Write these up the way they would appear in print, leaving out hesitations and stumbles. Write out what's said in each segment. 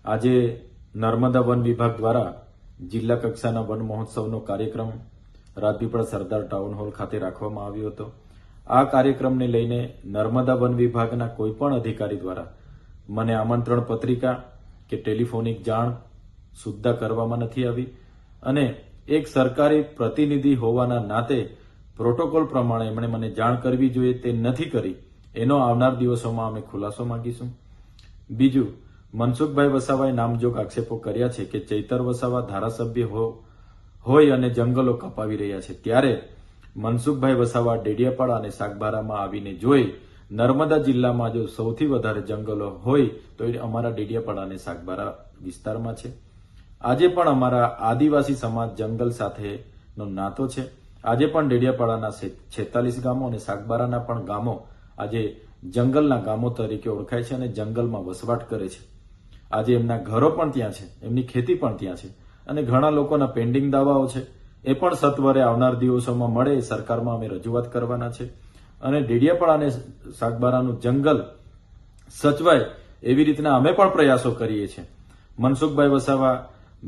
આજે નર્મદા વન વિભાગ દ્વારા જિલ્લા કક્ષાના વન મહોત્સવનો કાર્યક્રમ રાજપીપળા સરદાર ટાઉન હોલ ખાતે રાખવામાં આવ્યો હતો. આ કાર્યક્રમને લઈને નર્મદા વન વિભાગના કોઈપણ અધિકારી દ્વારા મને આમંત્રણ પત્રિકા કે ટેલિફોનિક જાણ સુદ્ધા કરવામાં નથી આવી અને એક સરકારી પ્રતિનિધિ હોવાના નાતે પ્રોટોકોલ પ્રમાણે એમણે મને જાણ કરવી જોઈએ તે નથી કરી. એનો આવનાર દિવસોમાં અમે ખુલાસો માંગીશું. બીજું, મનસુખભાઈ વસાવાએ નામજોગ આક્ષેપો કર્યા છે કે ચૈતર વસાવા ધારાસભ્ય હોય અને જંગલો કપાવી રહ્યા છે, ત્યારે મનસુખભાઈ વસાવા ડેડિયાપાડા અને સાગબારામાં આવીને જોઈ નર્મદા જિલ્લામાં જો સૌથી વધારે જંગલો હોય તો એ અમારા ડેડિયાપાડા અને સાગબારા વિસ્તારમાં છે. આજે પણ અમારા આદિવાસી સમાજ જંગલ સાથેનો નાતો છે. આજે પણ ડેડિયાપાડાના 46 ગામો અને સાગબારાના પણ ગામો આજે જંગલના ગામો તરીકે ઓળખાય છે અને જંગલમાં વસવાટ કરે છે. આજે એમના ઘરો પણ ત્યાં છે, એમની ખેતી પણ ત્યાં છે અને ઘણા લોકોના પેન્ડિંગ દાવાઓ છે. એ પણ સત્વરે આવનાર દિવસોમાં મળે એ સરકારમાં અમે રજૂઆત કરવાના છે અને ડેડિયાપાડા અને સાગબારાનું જંગલ સચવાય એવી રીતના અમે પણ પ્રયાસો કરીએ છીએ. મનસુખભાઈ વસાવા,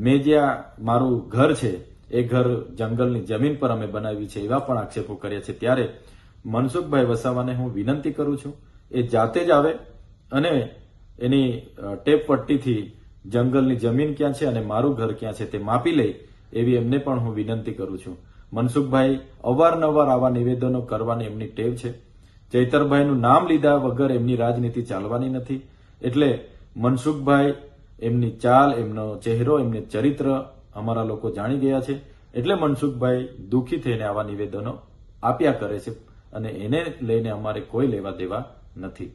મેં જ્યાં મારું ઘર છે એ ઘર જંગલની જમીન પર અમે બનાવી છે એવા પણ આક્ષેપો કર્યા છે. ત્યારે મનસુખભાઈ વસાવાને હું વિનંતી કરું છું એ જાતે જ આવે અને એની ટેપ પટ્ટીથી જંગલની જમીન ક્યાં છે અને મારું ઘર ક્યાં છે તે માપી લે એવી એમને પણ હું વિનંતી કરું છું. મનસુખભાઈ અવારનવાર આવા નિવેદનો કરવાની એમની ટેવ છે. ચૈતરભાઈનું નામ લીધા વગર એમની રાજનીતિ ચાલવાની નથી. એટલે મનસુખભાઈ, એમની ચાલ, એમનો ચહેરો, એમનું ચરિત્ર અમારા લોકો જાણી ગયા છે. એટલે મનસુખભાઈ દુઃખી થઈને આવા નિવેદનો આપ્યા કરે છે અને એને લઈને અમારે કોઈ લેવા દેવા નથી.